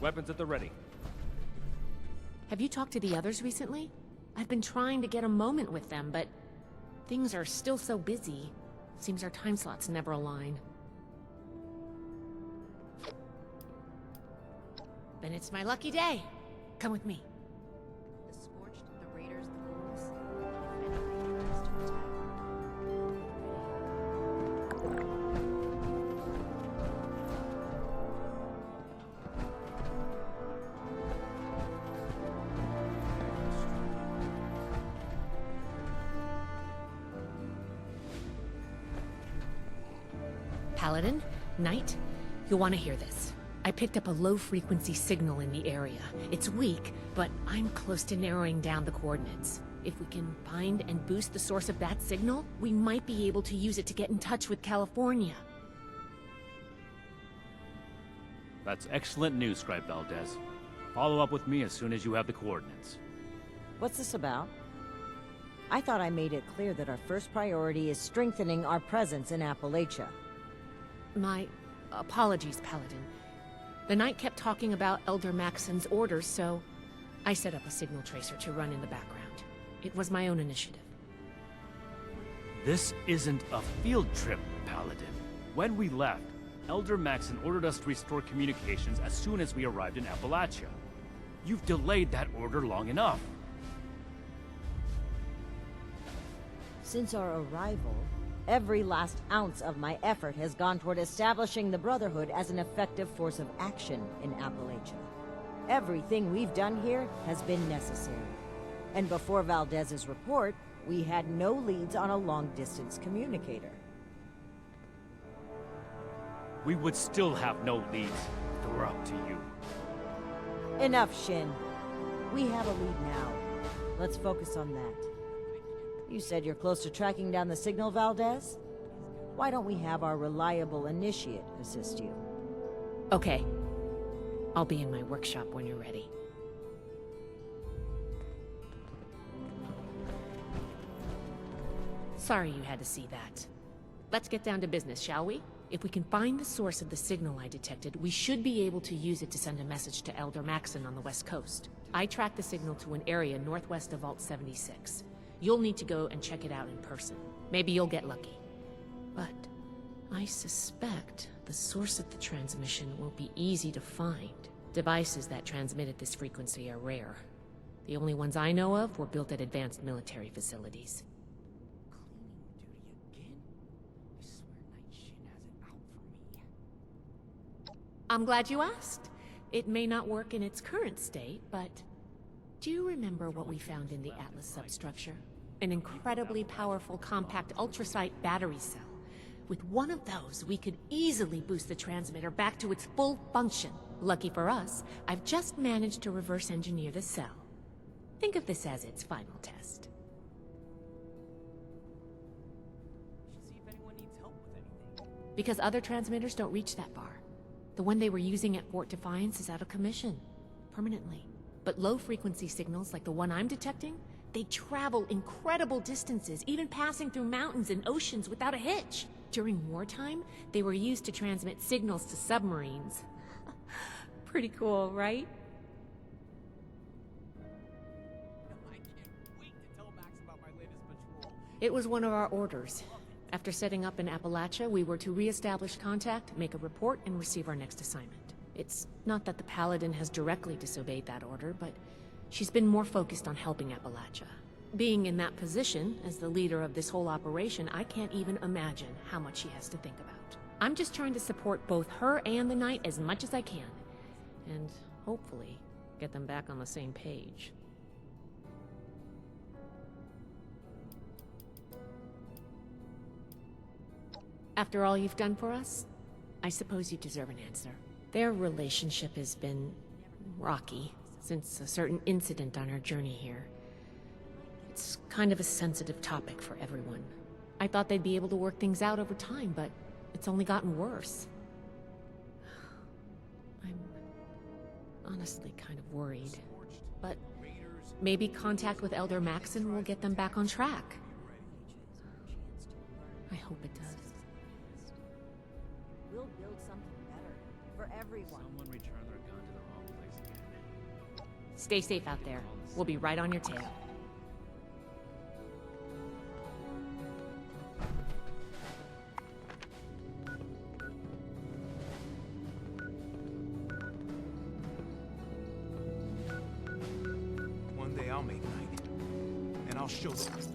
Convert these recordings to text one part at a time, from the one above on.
Weapons at the ready. Have you talked to the others recently? I've been trying to get a moment with them, but things are still so busy. Seems our time slots never align. Then it's my lucky day. Come with me. The Scorched, the Raiders, the Ghouls. If anything tries to attack. Paladin, Knight, you'll want to hear this. I picked up a low-frequency signal in the area. It's weak, but I'm close to narrowing down the coordinates. If we can find and boost the source of that signal, we might be able to use it to get in touch with California. That's excellent news, Scribe Valdez. Follow up with me as soon as you have the coordinates. What's this about? I thought I made it clear that our first priority is strengthening our presence in Appalachia. My apologies, Paladin. The Knight kept talking about Elder Maxon's orders, so I set up a signal tracer to run in the background. It was my own initiative. This isn't a field trip, Paladin. When we left, Elder Maxon ordered us to restore communications as soon as we arrived in Appalachia. You've delayed that order long enough. Since our arrival, every last ounce of my effort has gone toward establishing the Brotherhood as an effective force of action in Appalachia. Everything we've done here has been necessary. And before Valdez's report, we had no leads on a long-distance communicator. We would still have no leads if it were up to you. Enough, Shin. We have a lead now. Let's focus on that. You said you're close to tracking down the signal, Valdez? Why don't we have our reliable initiate assist you? Okay. I'll be in my workshop when you're ready. Sorry you had to see that. Let's get down to business, shall we? If we can find the source of the signal I detected, we should be able to use it to send a message to Elder Maxon on the West Coast. I tracked the signal to an area northwest of Vault 76. You'll need to go and check it out in person. Maybe you'll get lucky. But I suspect the source of the transmission will be easy to find. Devices that transmit at this frequency are rare. The only ones I know of were built at advanced military facilities. Cleaning duty again? I swear Night Shin has it out for me. I'm glad you asked. It may not work in its current state, but do you remember what we found in the Atlas substructure? An incredibly powerful compact ultrasite battery cell. With one of those, we could easily boost the transmitter back to its full function. Lucky for us, I've just managed to reverse engineer the cell. Think of this as its final test. Should see if anyone needs help with anything. Because other transmitters don't reach that far. The one they were using at Fort Defiance is out of commission. Permanently. But low-frequency signals like the one I'm detecting, they travel incredible distances, even passing through mountains and oceans without a hitch. During wartime, they were used to transmit signals to submarines. Pretty cool, right? I can't wait to tell Max about my latest patrol. It was one of our orders. After setting up in Appalachia, we were to re-establish contact, make a report, and receive our next assignment. It's not that the Paladin has directly disobeyed that order, but she's been more focused on helping Appalachia. Being in that position, as the leader of this whole operation, I can't even imagine how much she has to think about. I'm just trying to support both her and the Knight as much as I can. And hopefully, get them back on the same page. After all you've done for us, I suppose you deserve an answer. Their relationship has been rocky since a certain incident on our journey here. It's kind of a sensitive topic for everyone. I thought they'd be able to work things out over time, but it's only gotten worse. I'm honestly kind of worried. But maybe contact with Elder Maxon will get them back on track. I hope it does. We'll build something better for everyone. Someone returned their gun to the wrong Stay safe out there. We'll be right on your tail. One day I'll make night, and I'll show them.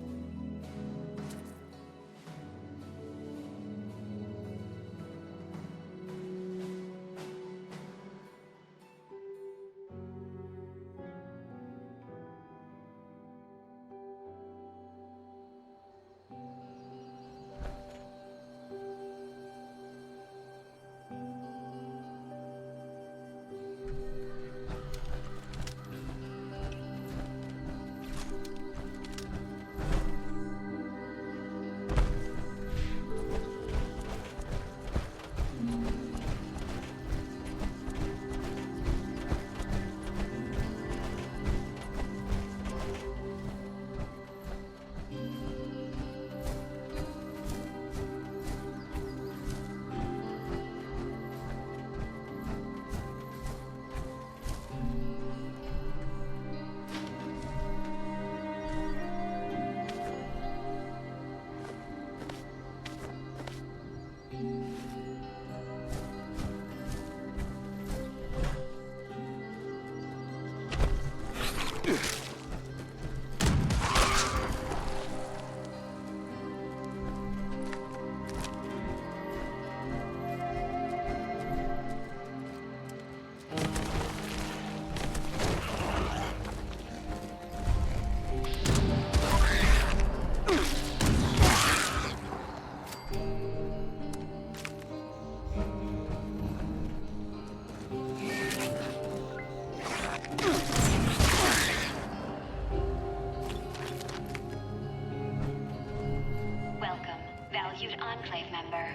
valued Enclave member.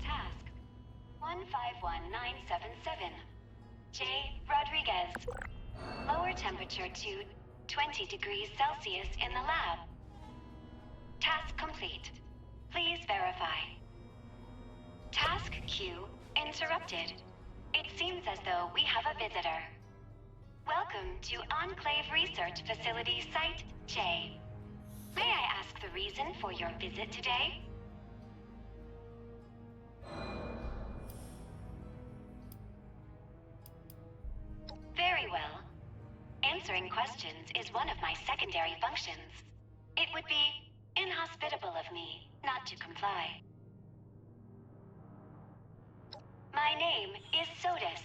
Task 151977. J. Rodriguez. Lower temperature to 20 degrees Celsius in the lab. Task complete. Please verify. Task queue interrupted. It seems as though we have a visitor. Welcome to Enclave Research Facility Site J. May I ask the reason for your visit today? Very well. Answering questions is one of my secondary functions. It would be inhospitable of me not to comply. My name is SOTUS,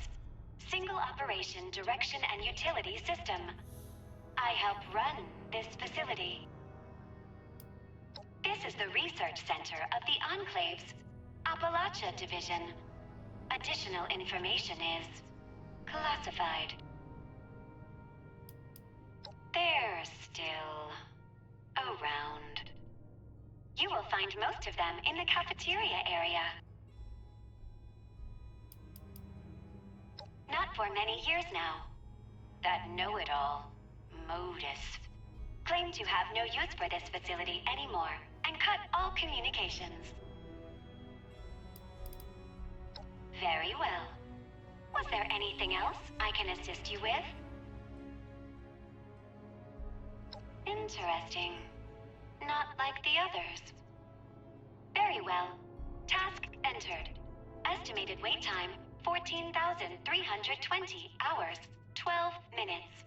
Single Operation Direction and Utility System. I help run this facility. This is the research center of the Enclave's Appalachia division. Additional information is classified. They're still around. You will find most of them in the cafeteria area. Not for many years now. That know-it-all, Modus, claimed to have no use for this facility anymore and cut all communications. Very well. Was there anything else I can assist you with? Interesting. Not like the others. Very well. Task entered. Estimated wait time, 14,320 hours, 12 minutes.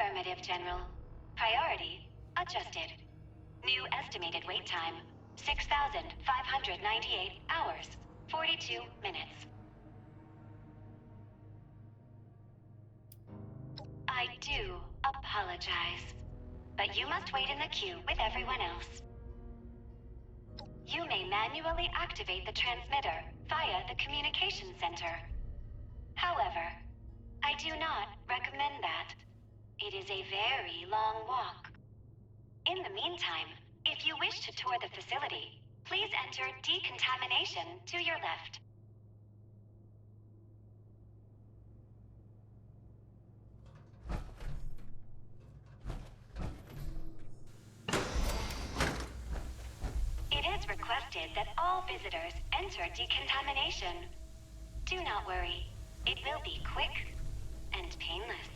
Affirmative, General. Priority adjusted. New estimated wait time 6,598 hours, 42 minutes. I do apologize, but you must wait in the queue with everyone else. You may manually activate the transmitter via the communication center. However, I do not recommend that. It is a very long walk. In the meantime, if you wish to tour the facility, please enter decontamination to your left. It is requested that all visitors enter decontamination. Do not worry. It will be quick and painless.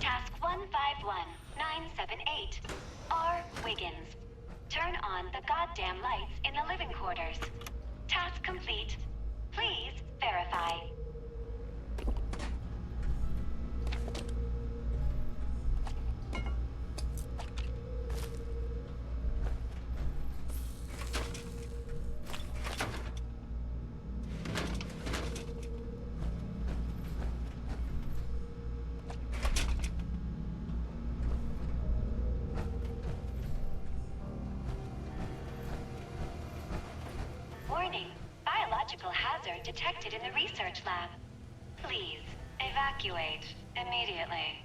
Task 151978. R. Wiggins. Turn on the goddamn lights in the living quarters. Task complete. Please verify. Warning. Biological hazard detected in the research lab. Please, evacuate immediately.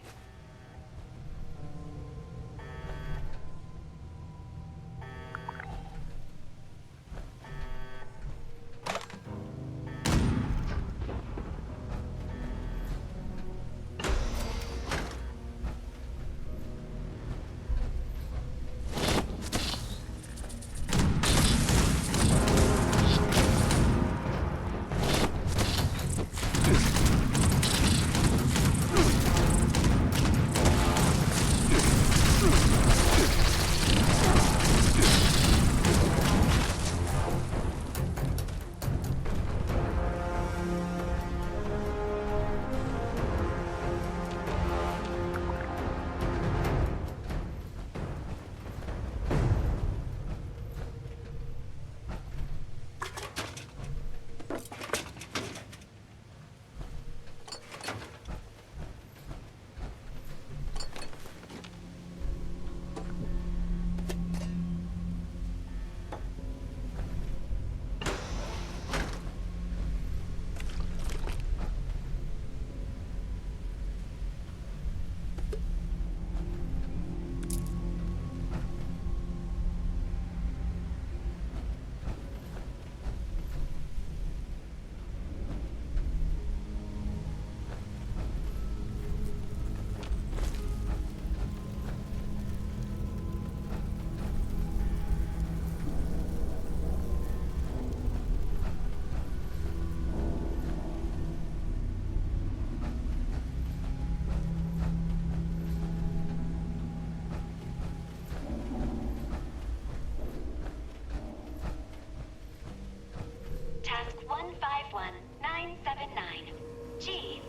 Task 151979. G.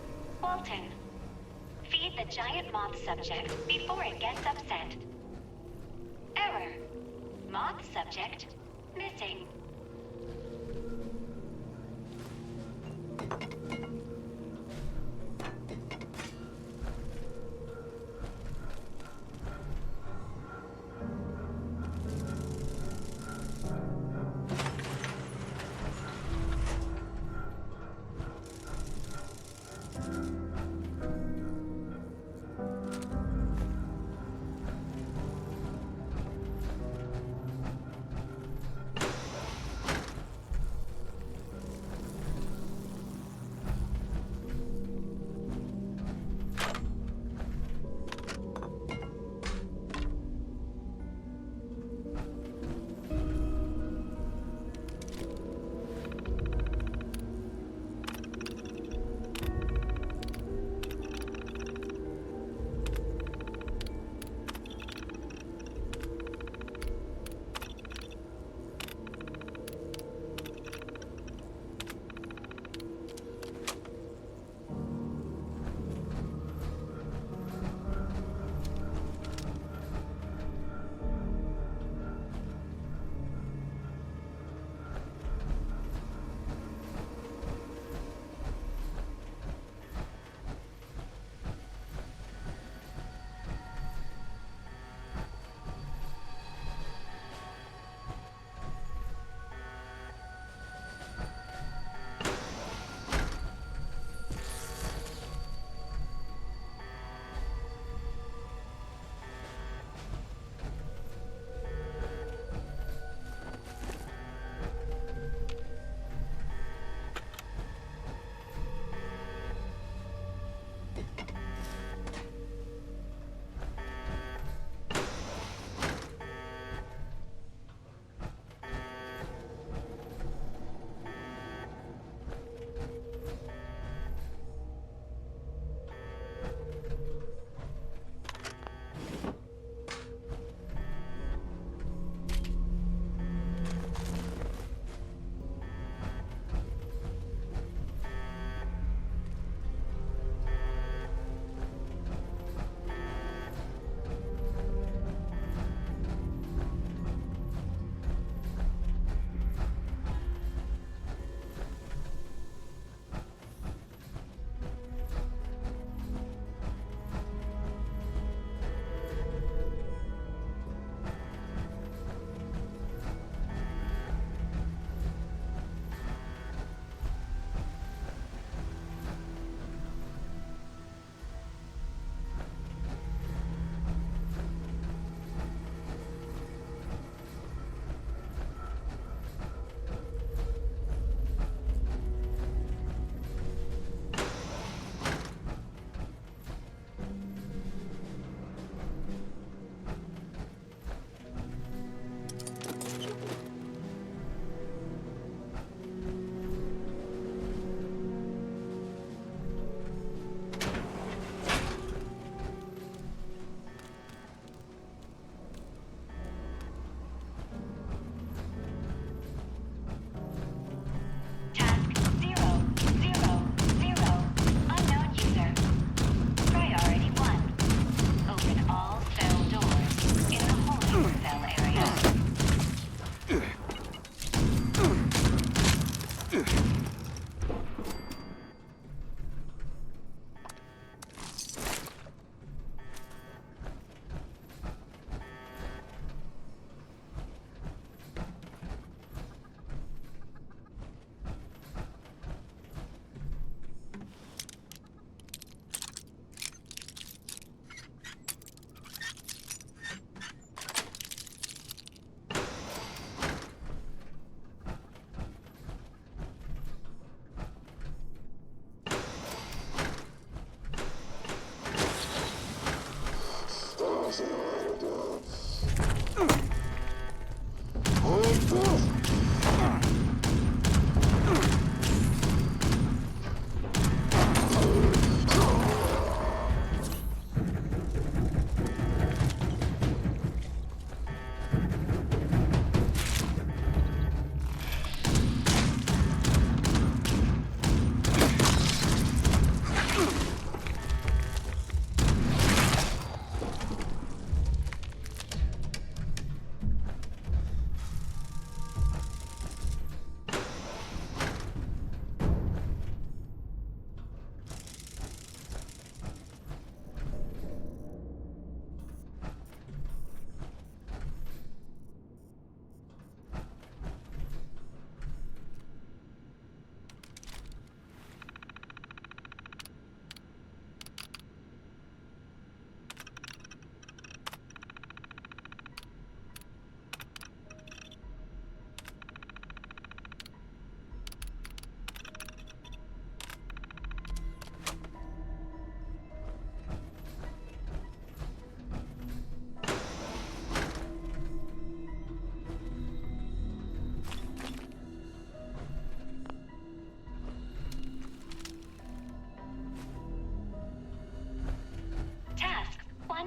Walton. Feed the giant moth subject before it gets upset. Error. Moth subject missing.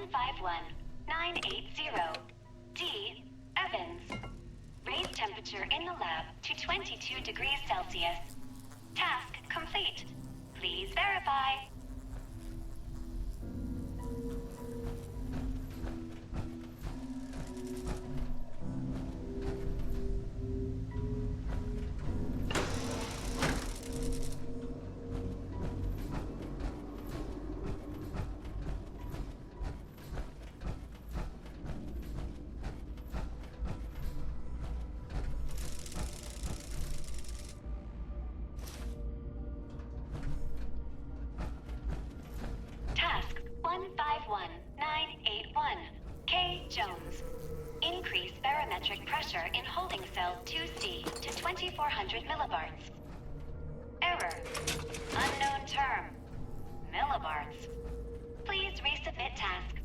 151980. D. Evans. Raise temperature in the lab to 22 degrees Celsius. Task complete. Please verify. Task 151981. K. Jones. Increase barometric pressure in holding cell 2C to 2400 millibarts. Error. Unknown term. Millibarts. Please resubmit task.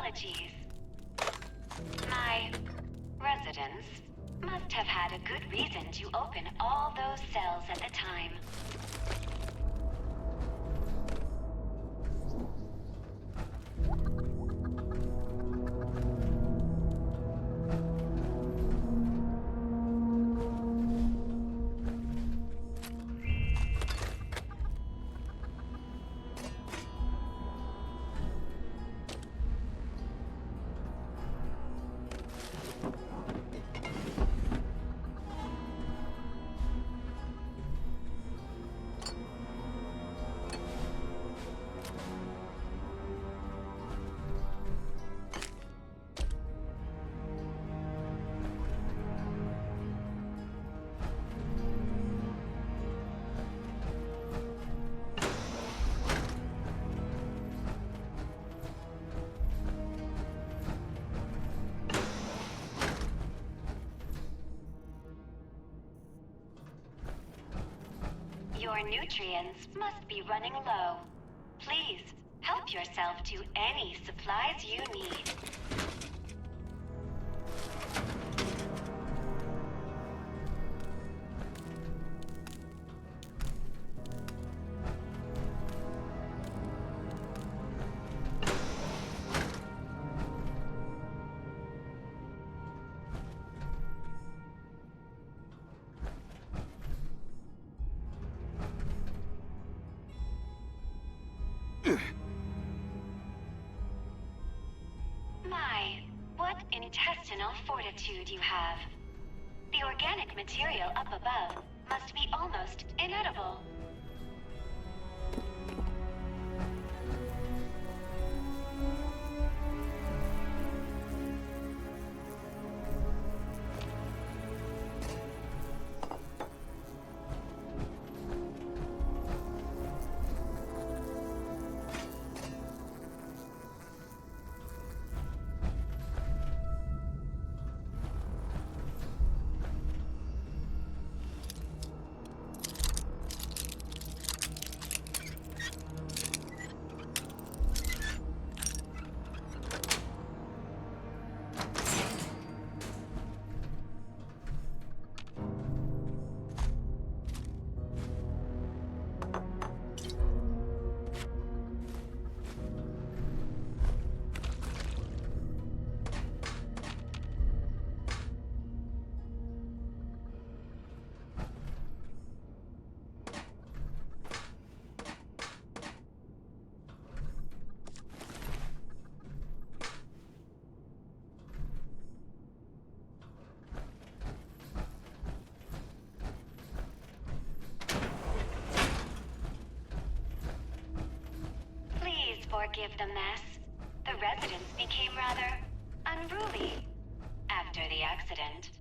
Apologies. My residents must have had a good reason to open all those cells at the time. Your nutrients must be running low. Please, help yourself to any supplies you need. intestinal fortitude you have. The organic material up above must be almost inedible. Forgive the mess. The residents became rather unruly after the accident.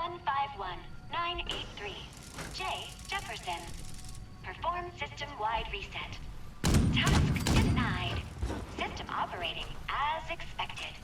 151983. J. Jefferson. Perform system-wide reset. Task denied. System operating as expected.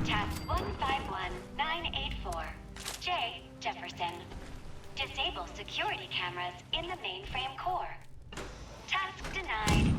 Task 151984. J. Jefferson. Disable security cameras in the mainframe core. Task denied.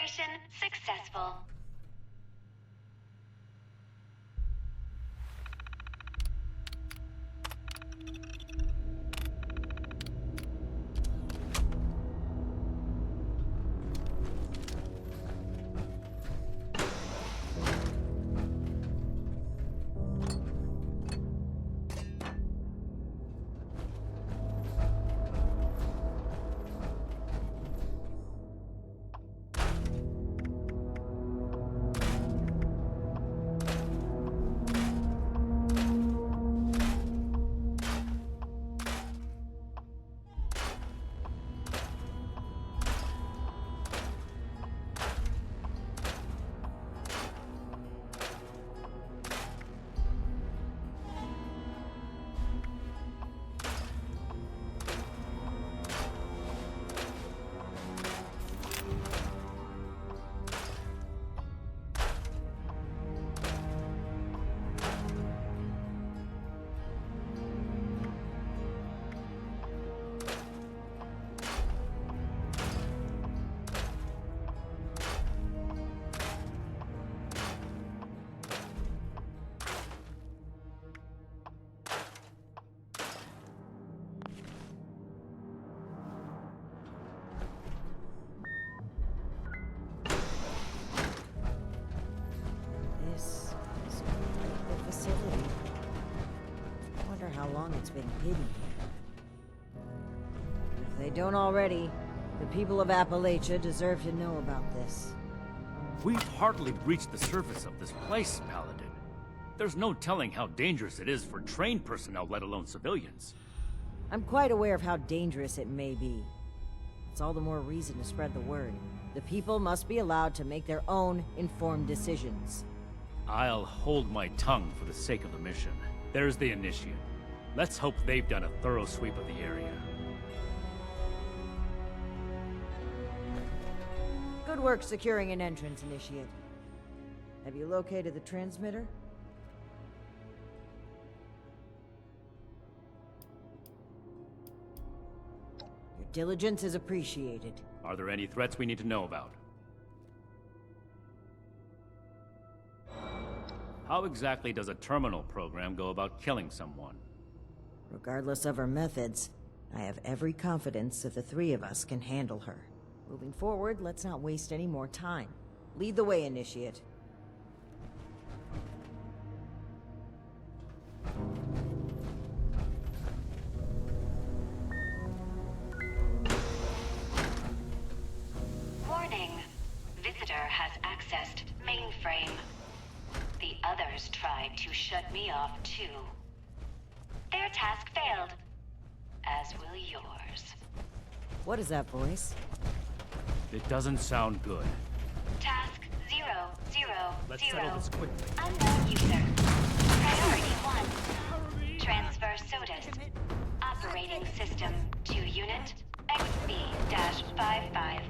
Mission successful. This is quite the facility. I wonder how long it's been hidden here. If they don't already, the people of Appalachia deserve to know about this. We've hardly breached the surface of this place, Paladin. There's no telling how dangerous it is for trained personnel, let alone civilians. I'm quite aware of how dangerous it may be. It's all the more reason to spread the word. The people must be allowed to make their own informed decisions. I'll hold my tongue for the sake of the mission. There's the Initiate. Let's hope they've done a thorough sweep of the area. Good work securing an entrance, Initiate. Have you located the transmitter? Your diligence is appreciated. Are there any threats we need to know about? How exactly does a terminal program go about killing someone? Regardless of her methods, I have every confidence that the three of us can handle her. Moving forward, let's not waste any more time. Lead the way, Initiate. Warning. Visitor has accessed mainframe. The others tried to shut me off too. Their task failed, as will yours. What is that voice? It doesn't sound good. Task 000. Let's settle this quickly. Unknown user. Priority 1. Transfer SOTUS. Operating system to unit XB-55.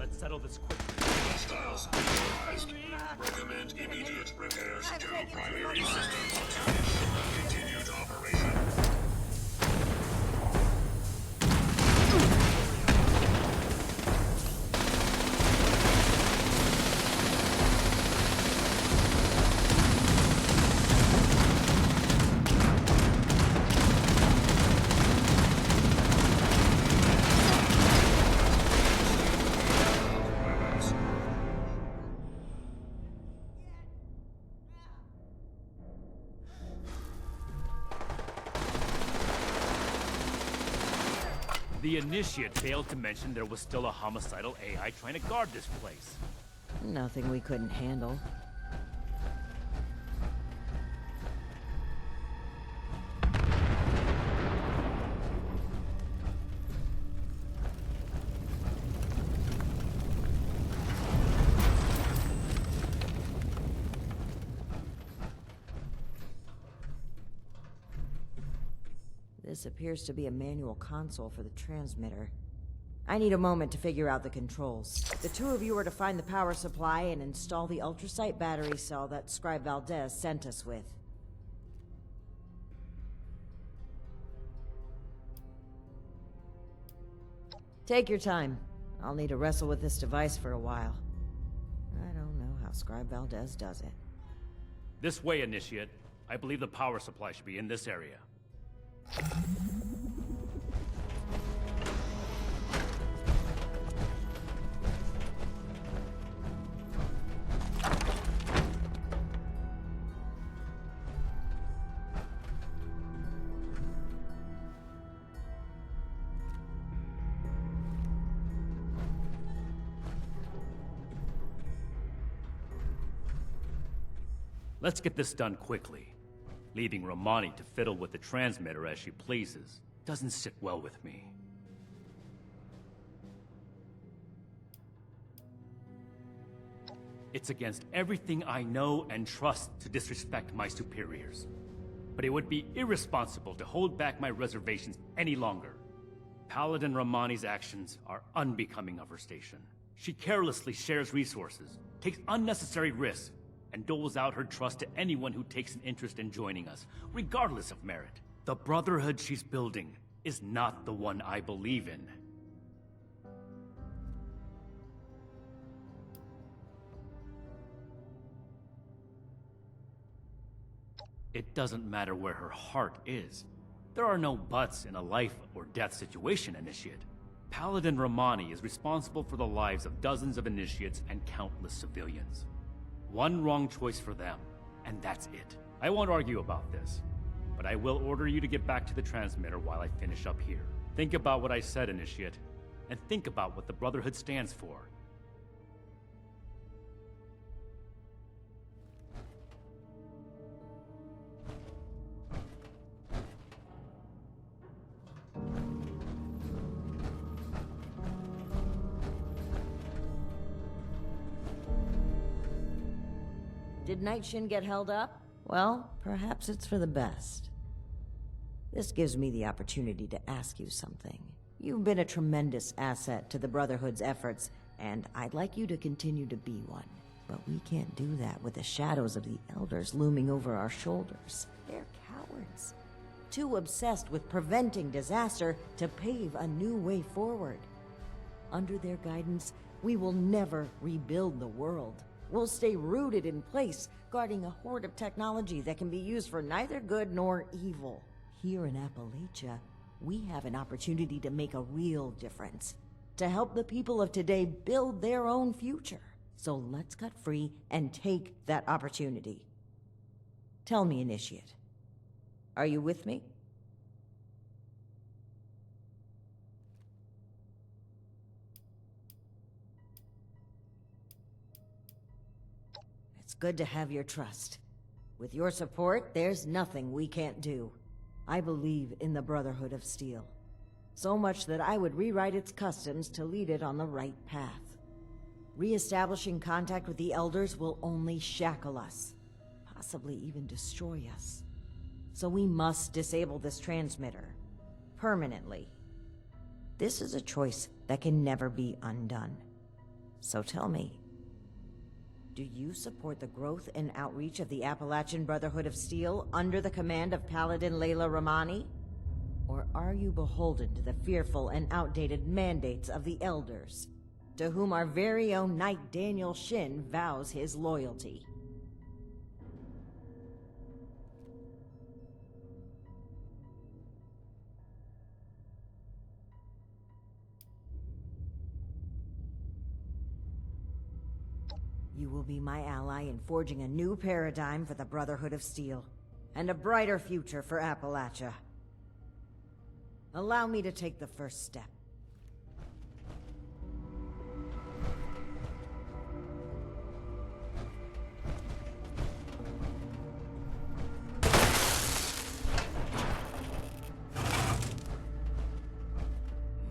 Let's settle this quickly. Hostiles neutralized. Recommend immediate repairs to primary systems. Continued operation. The Initiate failed to mention there was still a homicidal AI trying to guard this place. Nothing we couldn't handle. This appears to be a manual console for the transmitter. I need a moment to figure out the controls. The two of you are to find the power supply and install the ultrasight battery cell that Scribe Valdez sent us with. Take your time. I'll need to wrestle with this device for a while. I don't know how Scribe Valdez does it. This way, Initiate. I believe the power supply should be in this area. Let's get this done quickly. Leaving Romani to fiddle with the transmitter as she pleases doesn't sit well with me. It's against everything I know and trust to disrespect my superiors. But it would be irresponsible to hold back my reservations any longer. Paladin Romani's actions are unbecoming of her station. She carelessly shares resources, takes unnecessary risks, and doles out her trust to anyone who takes an interest in joining us, regardless of merit. The brotherhood she's building is not the one I believe in. It doesn't matter where her heart is. There are no buts in a life or death situation, Initiate. Paladin Romani is responsible for the lives of dozens of Initiates and countless civilians. One wrong choice for them, and that's it. I won't argue about this, but I will order you to get back to the transmitter while I finish up here. Think about what I said, Initiate, and think about what the Brotherhood stands for. Did Nightshin get held up? Well, perhaps it's for the best. This gives me the opportunity to ask you something. You've been a tremendous asset to the Brotherhood's efforts, and I'd like you to continue to be one. But we can't do that with the shadows of the Elders looming over our shoulders. They're cowards. Too obsessed with preventing disaster to pave a new way forward. Under their guidance, we will never rebuild the world. We'll stay rooted in place, guarding a hoard of technology that can be used for neither good nor evil. Here in Appalachia, we have an opportunity to make a real difference, to help the people of today build their own future. So let's cut free and take that opportunity. Tell me, Initiate, are you with me? It's good to have your trust. With your support, there's nothing we can't do. I believe in the Brotherhood of Steel. So much that I would rewrite its customs to lead it on the right path. Re-establishing contact with the Elders will only shackle us, possibly even destroy us. So we must disable this transmitter, permanently. This is a choice that can never be undone. So tell me, do you support the growth and outreach of the Appalachian Brotherhood of Steel under the command of Paladin Layla Romani? Or are you beholden to the fearful and outdated mandates of the Elders, to whom our very own Knight Daniel Shin vows his loyalty? You will be my ally in forging a new paradigm for the Brotherhood of Steel, and a brighter future for Appalachia. Allow me to take the first step.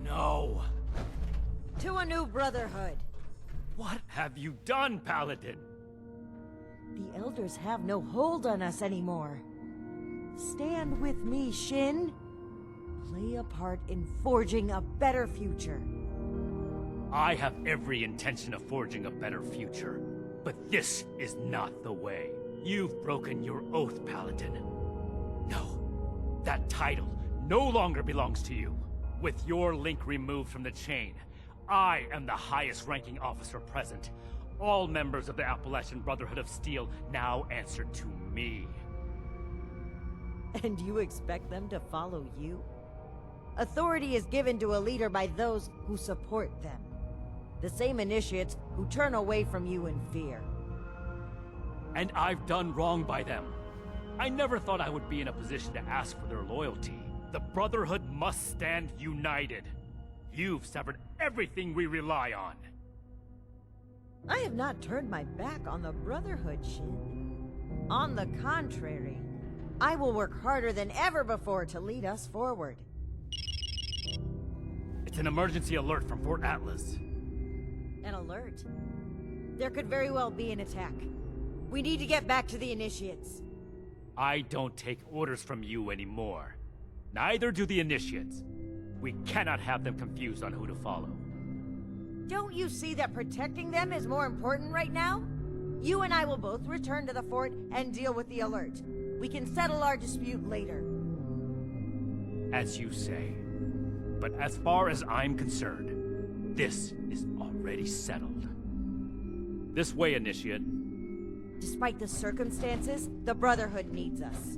No! To a new Brotherhood! What have you done, Paladin? The Elders have no hold on us anymore. Stand with me, Shin. Play a part in forging a better future. I have every intention of forging a better future, but this is not the way. You've broken your oath, Paladin. No, that title no longer belongs to you. With your link removed from the chain, I am the highest-ranking officer present. All members of the Appalachian Brotherhood of Steel now answer to me. And you expect them to follow you? Authority is given to a leader by those who support them. The same initiates who turn away from you in fear. And I've done wrong by them. I never thought I would be in a position to ask for their loyalty. The Brotherhood must stand united. You've severed everything we rely on. I have not turned my back on the Brotherhood, Shin. On the contrary, I will work harder than ever before to lead us forward. It's an emergency alert from Fort Atlas. An alert? There could very well be an attack. We need to get back to the Initiates. I don't take orders from you anymore. Neither do the Initiates. We cannot have them confused on who to follow. Don't you see that protecting them is more important right now? You and I will both return to the fort and deal with the alert. We can settle our dispute later. As you say. But as far as I'm concerned, this is already settled. This way, Initiate. Despite the circumstances, the Brotherhood needs us.